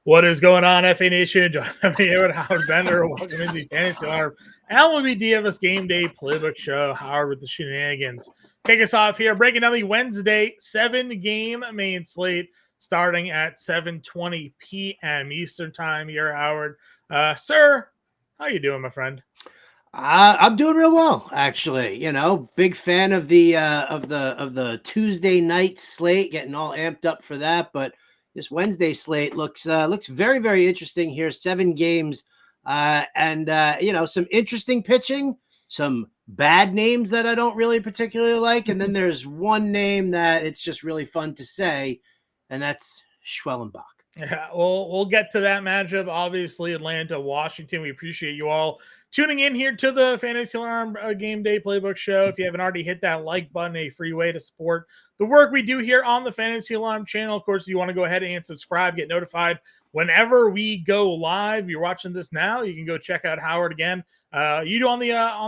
What is going on, FA Nation? Join me here with Howard Bender. Welcome to the Fantasy Alarm MLB DFS Game Day Playbook Show. Howard with the shenanigans. Kick us off here, breaking down the Wednesday 7-game main slate starting at 7:20 p.m. Eastern Time here, Howard. Sir, how you doing, my friend? I'm doing real well, actually. You know, big fan of the Tuesday night slate, getting all amped up for that. But this Wednesday slate looks very, very interesting here. 7 games, and some interesting pitching, some bad names that I don't really particularly like, and then there's one name that it's just really fun to say, and that's Schwellenbach. Yeah, we'll get to that matchup. Obviously, Atlanta, Washington. We appreciate you all tuning in here to the Fantasy Alarm Game Day Playbook Show. If you haven't already hit that like button, a free way to support the work we do here on the Fantasy Alarm channel. Of course, if you want to go ahead and subscribe, get notified whenever we go live. You're watching this now, you can go check out Howard again. You do on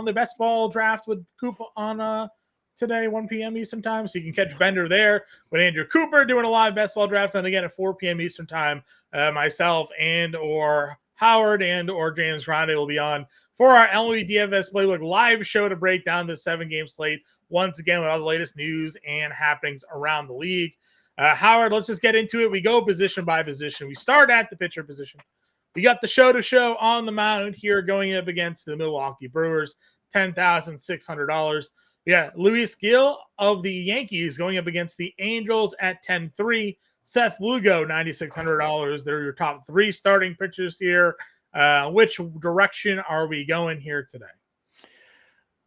the best ball draft with Coop on today, 1 p.m. Eastern Time. So you can catch Bender there with Andrew Cooper doing a live best ball draft. And again, at 4 p.m. Eastern Time, myself and or Howard and or James Grande will be on for our MLB DFS Playbook live show to break down the 7-game slate once again with all the latest news and happenings around the league. Howard, let's just get into it. We go position by position. We start at the pitcher position. We got the show on the mound here going up against the Milwaukee Brewers, $10,600. Yeah, Luis Gil of the Yankees going up against the Angels at 10-3. Seth Lugo, $9,600. They're your top 3 starting pitchers here. Which direction are we going here today?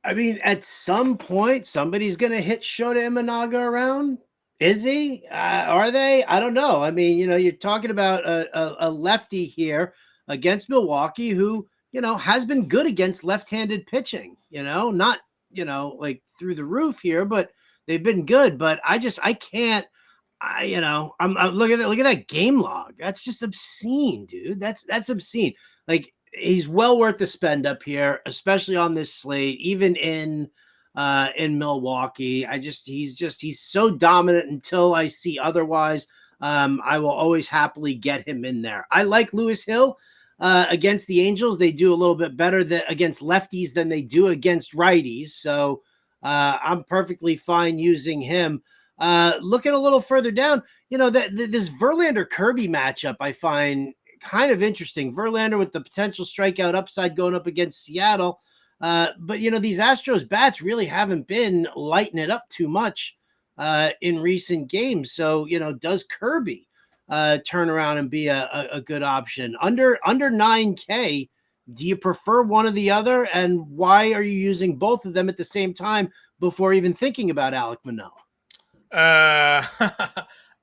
I mean, at some point, somebody's going to hit Shota Imanaga around. Is he? Are they? I don't know. I mean, you're talking about a lefty here against Milwaukee who, has been good against left-handed pitching, not, like through the roof here, but they've been good. But I can't. I'm look at that game log. That's just obscene, dude. That's obscene. Like, he's well worth the spend up here, especially on this slate, even in Milwaukee. He's so dominant until I see otherwise. I will always happily get him in there. I like Lewis Hill against the Angels. They do a little bit better against lefties than they do against righties. So I'm perfectly fine using him. Looking a little further down, this Verlander Kirby matchup I find kind of interesting. Verlander with the potential strikeout upside going up against Seattle. But these Astros bats really haven't been lighting it up too much in recent games. So, does Kirby turn around and be a good option? Under 9K, do you prefer one or the other? And why are you using both of them at the same time before even thinking about Alek Manoah?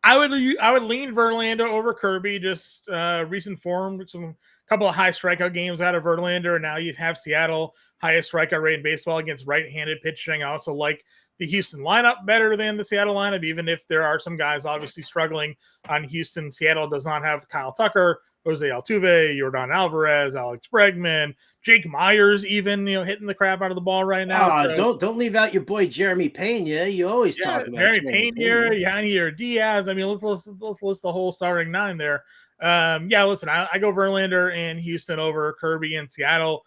I would lean Verlander over Kirby. Just recent form, some couple of high strikeout games out of Verlander, and now you have Seattle highest strikeout rate in baseball against right-handed pitching. I also like the Houston lineup better than the Seattle lineup, even if there are some guys obviously struggling on Houston. Seattle does not have Kyle Tucker, Jose Altuve, Yordan Alvarez, Alex Bregman, Jake Myers, even hitting the crap out of the ball right now. Don't leave out your boy Jeremy Pena. You always talk about Jeremy Pena, Yanier Diaz. I mean, let's list the whole starting 9 there. Listen, I go Verlander and Houston over Kirby and Seattle.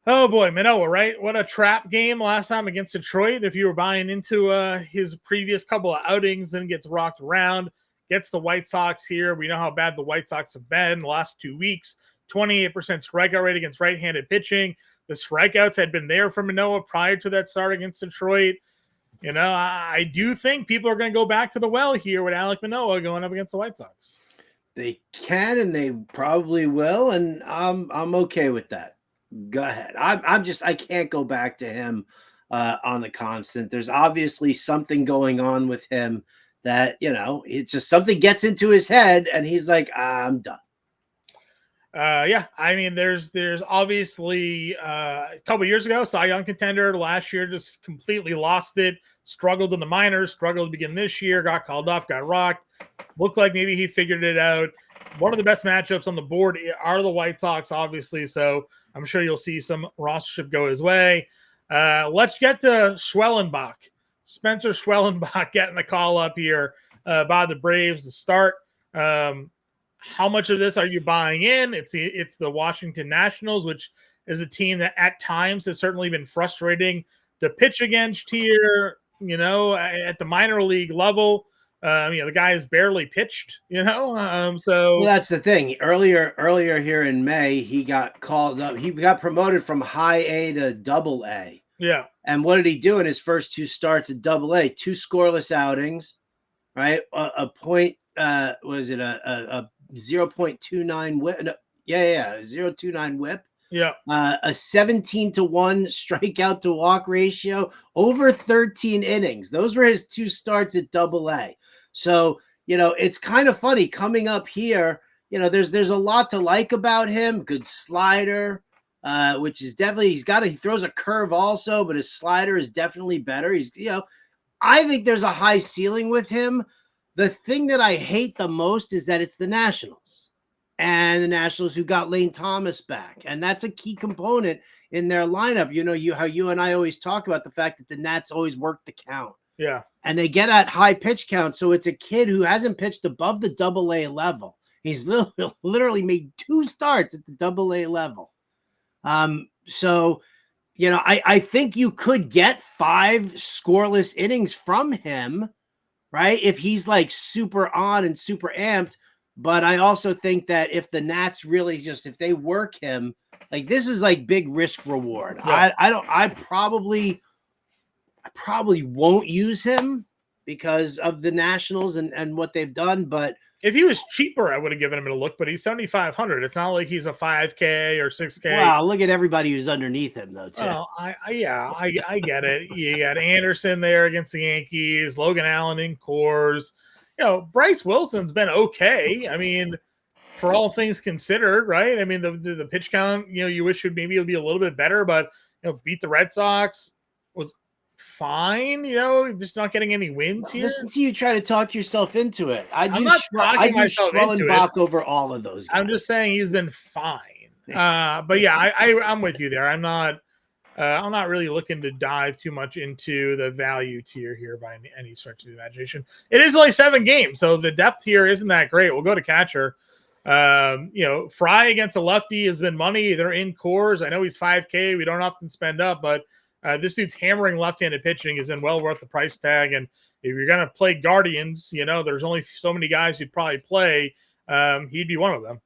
Oh boy, Manoah, right? What a trap game last time against Detroit. If you were buying into his previous couple of outings, then gets rocked around, gets the White Sox here. We know how bad the White Sox have been the last 2 weeks. 28% strikeout rate against right-handed pitching. The strikeouts had been there for Manoah prior to that start against Detroit. I do think people are going to go back to the well here with Alek Manoah going up against the White Sox. They can, and they probably will, and I'm okay with that. Go ahead. I can't go back to him on the constant. There's obviously something going on with him that, it's just something gets into his head and he's like, I'm done. I mean, there's obviously a couple years ago, Cy Young contender. Last year, just completely lost it. Struggled in the minors. Struggled to begin this year. Got called up. Got rocked. Looked like maybe he figured it out. One of the best matchups on the board are the White Sox, obviously. So I'm sure you'll see some rostership go his way. Let's get to Schwellenbach. Spencer Schwellenbach getting the call up here by the Braves to start. how much of this are you buying in? It's the Washington Nationals, which is a team that at times has certainly been frustrating to pitch against here, at the minor league level. The guy has barely pitched, Well, so that's the thing. Earlier here in May, he got called up. He got promoted from high A to double A. yeah. And what did he do in his first 2 starts at double A? 2 scoreless outings, right? A point, was it a 0.29 whip? No, yeah, 0.29 whip. Yeah. A 17-1 strikeout to walk ratio over 13 innings. Those were his 2 starts at double A. So, it's kind of funny coming up here. There's a lot to like about him. Good slider, which is definitely, he throws a curve also, but his slider is definitely better. I think there's a high ceiling with him. The thing that I hate the most is that it's the Nationals. And the Nationals who got Lane Thomas back. And that's a key component in their lineup. How you and I always talk about the fact that the Nats always work the count. Yeah. And they get at high pitch count. So it's a kid who hasn't pitched above the double A level. He's literally made 2 starts at the double A level. So, I think you could get 5 scoreless innings from him, right? If he's like super on and super amped. But I also think that if the Nats really if they work him, like this is like big risk reward. Yeah. I probably won't use him because of the Nationals and what they've done. But if he was cheaper, I would have given him a look, but he's 7,500. It's not like he's a 5K or 6K. Wow, look at everybody who's underneath him, though, too. Well, I get it. You got Anderson there against the Yankees, Logan Allen in Coors. Bryce Wilson's been okay. I mean, for all things considered, right? I mean, the pitch count, you wish would maybe be a little bit better, but, beat the Red Sox, was fine, just not getting any wins here. Listen to you try to talk yourself into it. I'm not talking myself into it. Over all of those guys. I'm just saying he's been fine. But yeah, I'm with you there. I'm not really looking to dive too much into the value tier here by any stretch of the imagination. It is only 7 games, so the depth here isn't that great. We'll go to catcher. Fry against a lefty has been money. They're in Coors. I know he's 5K. We don't often spend up, but this dude's hammering left-handed pitching is well worth the price tag. And if you're going to play Guardians, there's only so many guys you'd probably play. He'd be one of them.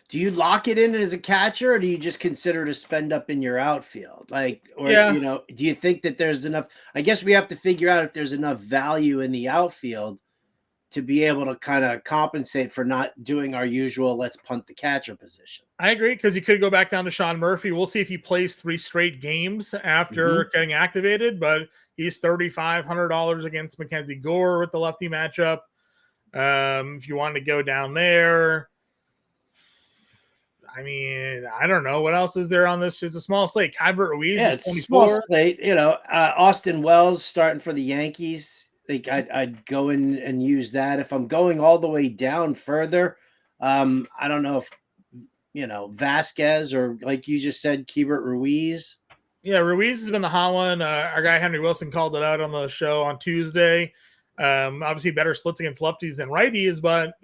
Do you lock it in as a catcher, or do you just consider to spend up in your outfield? Do you think that there's enough? I guess we have to figure out if there's enough value in the outfield to be able to kind of compensate for not doing our usual let's punt the catcher position. I agree, because you could go back down to Sean Murphy. We'll see if he plays 3 straight games after getting activated, but he's $3,500 against Mackenzie Gore with the lefty matchup. If you want to go down there, I mean, I don't know. What else is there on this? It's a small slate. Kybert Ruiz is 24. Small slate. Austin Wells starting for the Yankees. Like I'd go in and use that. If I'm going all the way down further, I don't know if, Vasquez or, like you just said, Kybert Ruiz. Yeah, Ruiz has been the hot one. Our guy Henry Wilson called it out on the show on Tuesday. Obviously better splits against lefties than righties, but,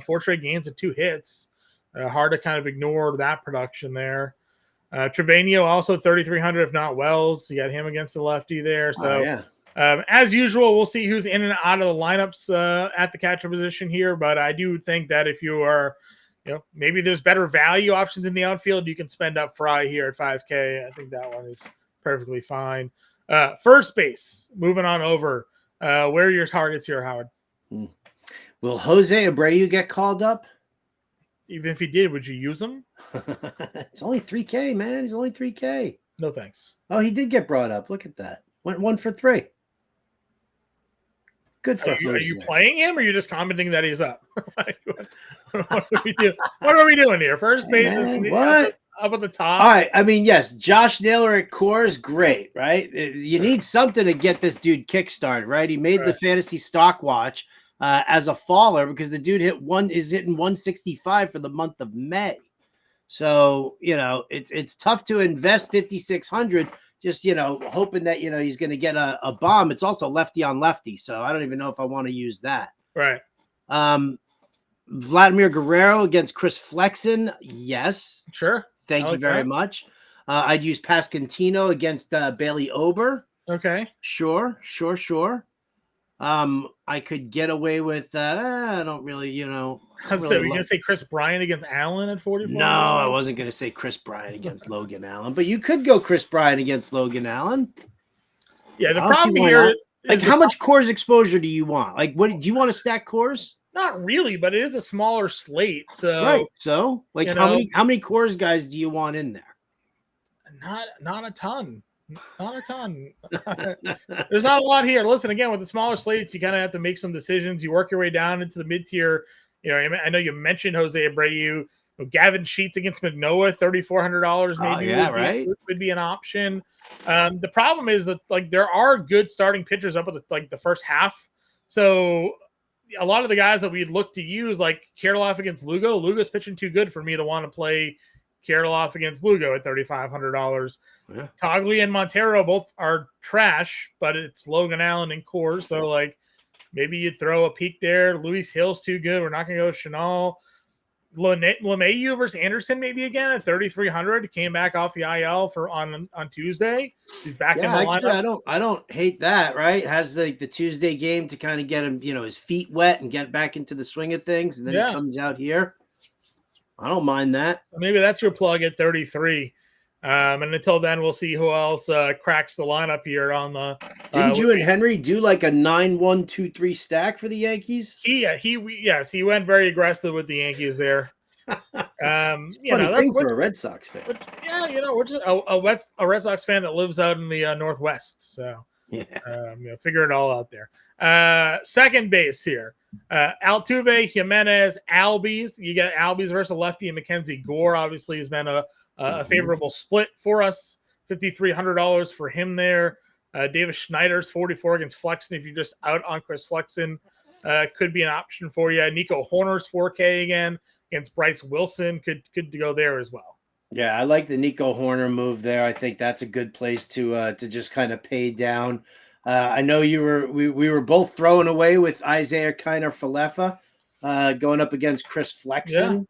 4 straight games and 2 hits. Hard to kind of ignore that production there. Trevino also 3,300, if not Wells. You got him against the lefty there. So, as usual, we'll see who's in and out of the lineups at the catcher position here. But I do think that if you are, maybe there's better value options in the outfield, you can spend up Fry here at 5K. I think that one is perfectly fine. First base, moving on over. Where are your targets here, Howard? Will Jose Abreu get called up? Even if he did, would you use him? It's only 3K, man. He's only 3K. No, thanks. Oh, he did get brought up. Look at that. Went 1 for 3. Good for Are you playing him, or are you just commenting that he's up? What are we doing here? First base is up at the top. All right. I mean, yes, Josh Naylor at Coors, great, right? You need something to get this dude kickstarted, right? He made the fantasy stock watch as a faller because the dude is hitting 165 for the month of May. So, it's tough to invest 5,600 just, hoping that, he's going to get a bomb. It's also lefty on lefty. So I don't even know if I want to use that. Right. Vladimir Guerrero against Chris Flexen. Yes. Sure. Thank you very much. I'd use Pascantino against Bailey Ober. Okay. Sure. I could get away with I don't really, We're gonna say Chris Bryant against Allen at 44. No, I wasn't gonna say Chris Bryant against Logan Allen, but you could go Chris Bryant against Logan Allen. Yeah, the problem here is how much cores exposure do you want? Like, what do you want to stack cores? Not really, but it is a smaller slate. So right. So, like, how many cores guys do you want in there? Not a ton. Not a ton. There's not a lot here. Listen, again, with the smaller slates, you kind of have to make some decisions. You work your way down into the mid tier. I know you mentioned Jose Abreu. Gavin Sheets against Manoah, $3,400 maybe would be an option. The problem is that there are good starting pitchers up at the first half. So a lot of the guys that we'd look to use, like Kirilloff against Lugo, Lugo's pitching too good for me to want to play Kirilloff against Lugo at $3,500. Yeah. Toglia and Montero both are trash, but it's Logan Allen and Coors. So maybe you throw a peek there. Luis Hill's too good. We're not going to go Chanel. LeMahieu versus Anderson maybe again at 3,300. Came back off the IL on Tuesday. He's back in the lineup. I don't hate that. Right, has the Tuesday game to kind of get him, his feet wet and get back into the swing of things, and then he comes out here. I don't mind that. Maybe that's your plug at 33. And until then, we'll see who else cracks the lineup here on the. Didn't you and Henry do like a 9-1-2-3 stack for the Yankees? He went very aggressive with the Yankees there. It's a funny thing for a Red Sox fan. We're just a Red Sox fan that lives out in the Northwest. So figure it all out there. Second base here. Altuve, Jimenez, Albies. You got Albies versus lefty, and Mackenzie Gore obviously has been a favorable split for us. $5,300 for him there. Davis Schneider's 44 against Flexen. If you're just out on Chris Flexen, could be an option for you. Nico Horner's 4K again against Bryce Wilson. Could go there as well. Yeah, I like the Nico Horner move there. I think that's a good place to just kind of pay down. I know we were both thrown away with Isaiah Kiner-Falefa going up against Chris Flexen. Yeah.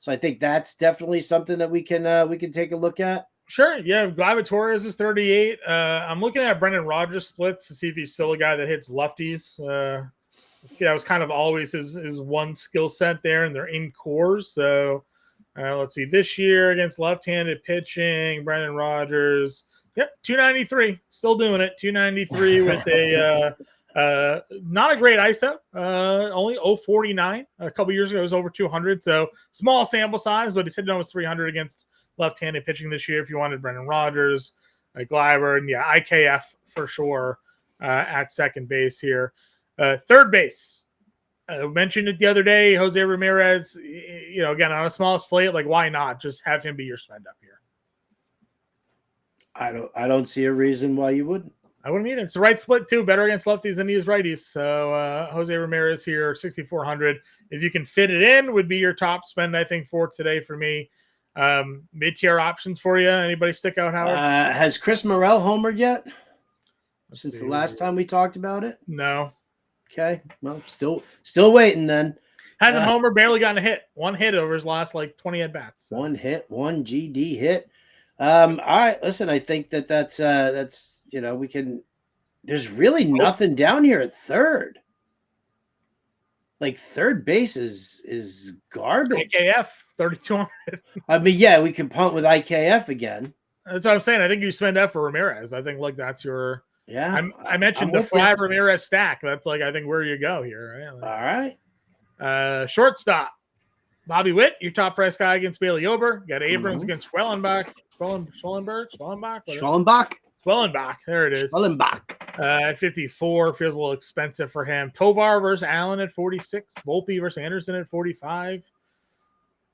So I think that's definitely something that we can take a look at. Sure. Yeah. Gleyber Torres is 38. I'm looking at Brendan Rodgers splits to see if he's still a guy that hits lefties. That was kind of always his one skill set there, and they're in cores. So let's see. This year against left-handed pitching, Brendan Rodgers. Yep, 293. Still doing it. 293 with a not a great ISO. Only 049. A couple years ago, it was over 200. So small sample size, but he's hitting almost 300 against left-handed pitching this year. If you wanted Brendan Rodgers, Gleyber, and IKF for sure at second base here. Third base. I mentioned it the other day. Jose Ramirez. Again on a small slate, why not just have him be your spend up here? I don't see a reason why you wouldn't. I wouldn't either. It's the right split too. Better against lefties than he is righties. So Jose Ramirez here, 6,400. If you can fit it in, would be your top spend, I think, for today for me. Mid-tier options for you. Anybody stick out, Howard? Has Chris Morel homered yet? Since the last time we talked about it? No. Okay. Well, still waiting then. Hasn't homered, barely gotten a hit. One hit over his last 20 at bats. So. One hit, one GD hit. All right, listen, I think that's we can. There's really nothing down here at third. Third base is garbage. IKF 3,200. I mean, we can punt with IKF again. That's what I'm saying. I think you spend that for Ramirez. I think that's your. Yeah. I mentioned the Fly Ramirez stack. That's I think where you go here. Right? All right. Shortstop. Bobby Witt, your top price guy against Bailey Ober. Got Abrams against Schwellenbach. Schwellenbach. There it is. Schwellenbach. At 54, feels a little expensive for him. Tovar versus Allen at 46. Volpe versus Anderson at 45.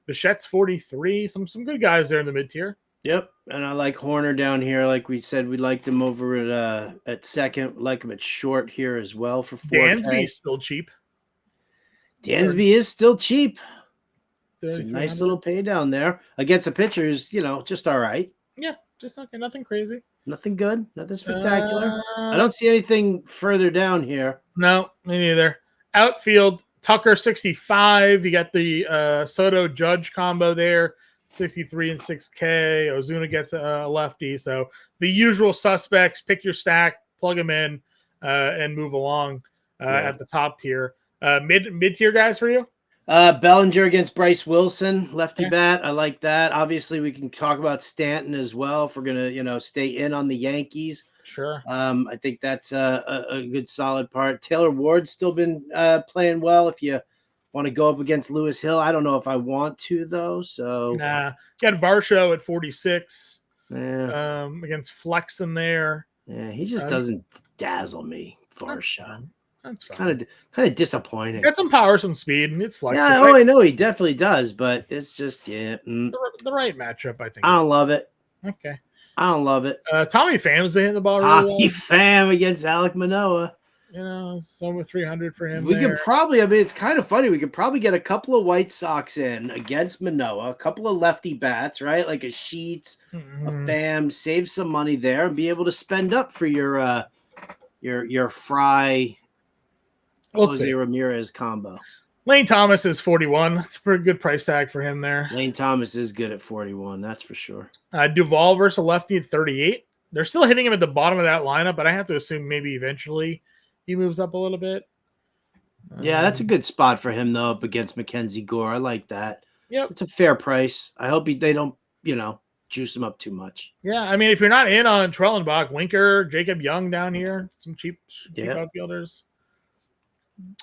Bichette's 43. Some good guys there in the mid tier. Yep, and I like Horner down here. Like we said, we liked him over at second. We like him at short here as well for 4K. Dansby's still cheap. Dansby is still cheap. It's a nice little pay down there against the pitchers. Just all right. Yeah, just okay. Nothing crazy. Nothing good. Nothing spectacular. I don't see anything further down here. No, me neither. Outfield, Tucker 65. You got the Soto Judge combo there, 63 and 6K. Ozuna gets a lefty. So the usual suspects. Pick your stack, plug them in, and move along at the top tier. Mid tier guys for you. Bellinger against Bryce Wilson, lefty bat. I like that. Obviously, we can talk about Stanton as well if we're gonna, stay in on the Yankees. Sure. I think that's a good solid part. Taylor Ward's still been playing well. If you want to go up against Lewis Hill, I don't know if I want to though. So got Varsho at 46. Yeah. Against Flexen there. Yeah, he just doesn't dazzle me. Varsho. That's kind of disappointing. Got some power, some speed, and it's flexible. Yeah, I know he definitely does, but it's just the right matchup. I think. I don't love it. Okay, I don't love it. Tommy Pham's been hitting the ball really well. Tommy Pham against Alek Manoah. It's over 300 for him. We could probably. I mean, it's kind of funny. We could probably get a couple of White Sox in against Manoah, a couple of lefty bats, right? Like a Sheets, a Pham, save some money there, and be able to spend up for your Fry. Jose Ramirez combo. Lane Thomas is 41. It's a pretty good price tag for him there. Lane Thomas is good at 41. That's for sure. Duvall versus a lefty at 38. They're still hitting him at the bottom of that lineup, but I have to assume maybe eventually he moves up a little bit. Yeah, that's a good spot for him though, up against Mackenzie Gore. I like that. Yep, it's a fair price. I hope they don't, juice him up too much. Yeah, I mean, if you're not in on Trellenbach, Winker, Jacob Young down here, some cheap outfielders.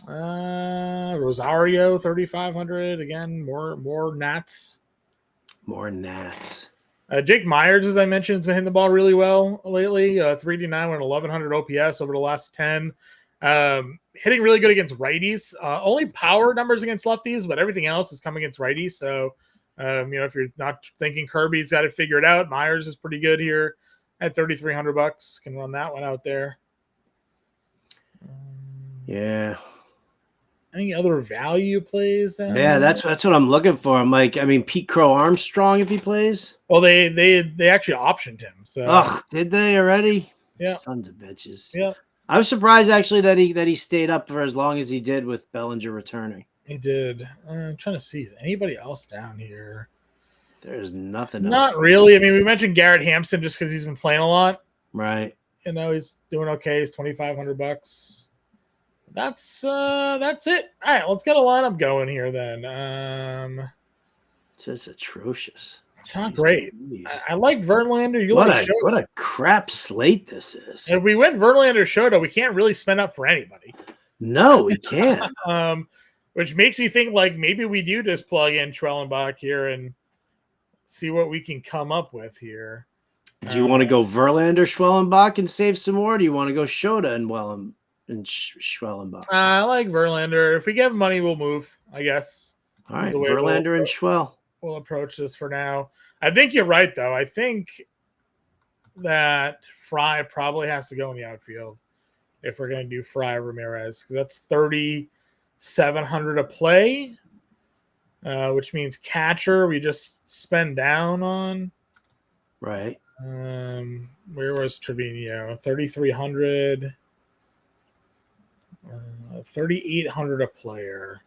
Rosario 3,500 again. More Nats. Jake Myers, as I mentioned, has been hitting the ball really well lately. 389 with 1,100 OPS over the last 10. Hitting really good against righties. Only power numbers against lefties, but everything else is coming against righties. So, if you're not thinking Kirby's got to figure it out, Myers is pretty good here at $3,300. Can run that one out there. Yeah. Any other value plays? That's what I'm looking for. I'm like, Pete Crow Armstrong if he plays. Well, they actually optioned him. So, did they already? Yeah, sons of bitches. Yeah, I was surprised actually that he stayed up for as long as he did with Bellinger returning. He did. I'm trying to see, is anybody else down here? There's nothing. Not really. I mean, we mentioned Garrett Hampson just because he's been playing a lot. Right. He's doing okay. He's $2,500. That's it. All right, let's get a lineup going here then. It's just atrocious. It's not great. I like Verlander. What a crap slate this is. If we went Verlander Shoto, we can't really spend up for anybody. No, we can't. Which makes me think like maybe we do just plug in Trellenbach here and see what we can come up with here. Do you want to go Verlander, Schwellenbach, and save some more? Or do you want to go Shota and Schwellenbach? I like Verlander. If we get money, we'll move, I guess. All right, Verlander and Schwell. We'll approach this for now. I think you're right, though. I think that Fry probably has to go in the outfield if we're going to do Fry Ramirez, because that's $3,700 a play, which means catcher we just spend down on. Right. Where was Trevino? 3,300. 3,800 a player.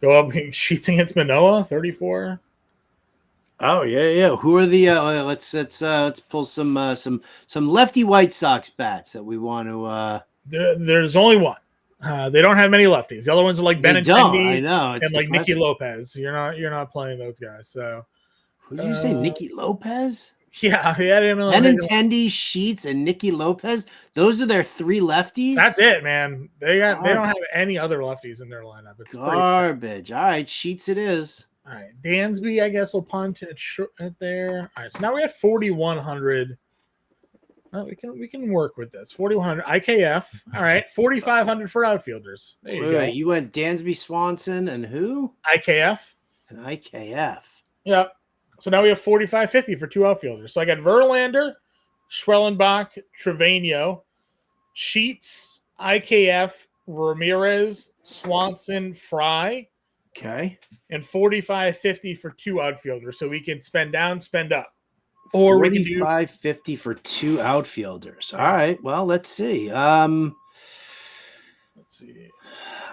Go up Sheets against Manoah, 34. Oh yeah. Who are the? Let's pull some lefty White Sox bats that we want to. There's only one. They don't have many lefties. The other ones are like Benintendi. I know, and like Nicky Lopez. You're not playing those guys. So who did you say? Nicky Lopez? Yeah, he had him. Benintendi, Sheets, and Nicky Lopez. Those are their three lefties. That's it, man. They don't have any other lefties in their lineup. It's garbage. All right, Sheets it is. All right, Dansby, I guess we'll punt at there. All right, so now we have 4,100. We can work with this. 4,100 IKF. All right, 4,500 for outfielders. There you go. You went Dansby, Swanson, and who? IKF. And IKF. Yep. So now we have 4,550 for two outfielders. So I got Verlander, Schwellenbach, Trevino, Sheets, IKF, Ramirez, Swanson, Fry. Okay. And 4,550 for two outfielders. So we can spend down, spend up. Or we can do 4,550 for two outfielders. All right. Well, let's see. Let's see.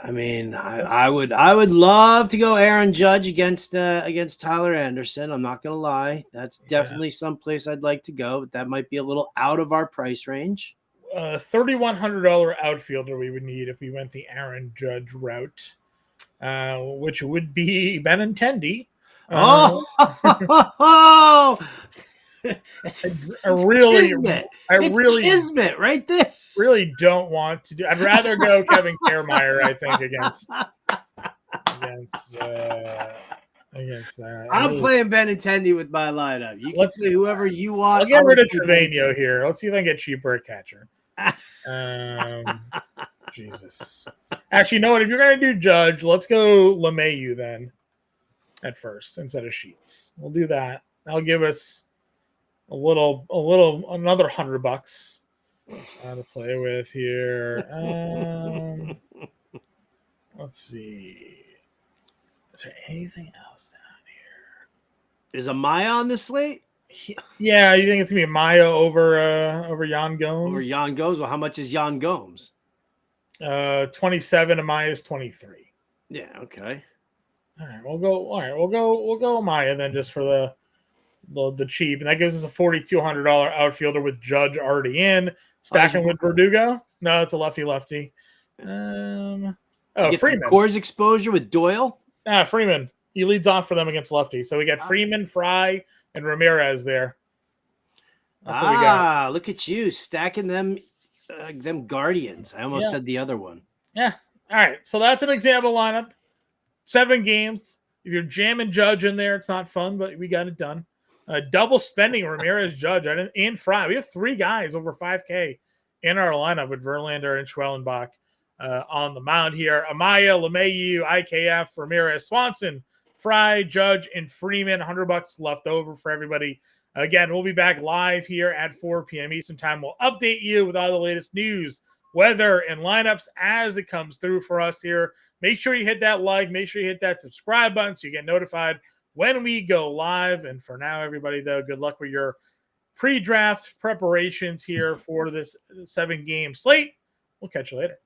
I mean, I would love to go Aaron Judge against Tyler Anderson. I'm not gonna lie. That's definitely someplace I'd like to go, but that might be a little out of our price range. $3,100 outfielder we would need if we went the Aaron Judge route, which would be Benintendi. Oh, it's kismet right there. Really don't want to do. I'd rather go Kevin Kiermaier, I think, against that. I'm playing Benintendi with my lineup. You can play whoever you want. I'll get rid of Trevino here. Let's see if I can get cheaper at catcher. Jesus. Actually, you know what? If you're gonna do Judge, let's go LeMahieu then at first instead of Sheets. We'll do that. That'll give us another $100 to play with here. Let's see. Is there anything else down here? Is Amaya on the slate? Yeah, you think it's gonna be Amaya over Yan Gomes? Over Yan Gomes? Well, how much is Yan Gomes? 27. Amaya's 23. Yeah. Okay. All right, we'll go Amaya then, just for the cheap, and that gives us a $4,200 outfielder with Judge already in. Stacking with Verdugo. No, it's a lefty. Freeman. Coors exposure with Doyle. Freeman. He leads off for them against lefty. So we got Freeman, Fry, and Ramirez there. That's what we got. Look at you stacking them Guardians. I almost said the other one. Yeah. All right. So that's an example lineup. 7 games. If you're jamming Judge in there, it's not fun, but we got it done. Double spending Ramirez, Judge, and Fry. We have 3 guys over 5K in our lineup with Verlander and Schwellenbach on the mound here. Amaya, LeMahieu, IKF, Ramirez, Swanson, Fry, Judge, and Freeman. $100 left over for everybody. Again, we'll be back live here at 4 p.m. Eastern Time. We'll update you with all the latest news, weather, and lineups as it comes through for us here. Make sure you hit that like. Make sure you hit that subscribe button so you get notified when we go live. And for now, everybody, though, good luck with your pre-draft preparations here for this 7-game slate. We'll catch you later.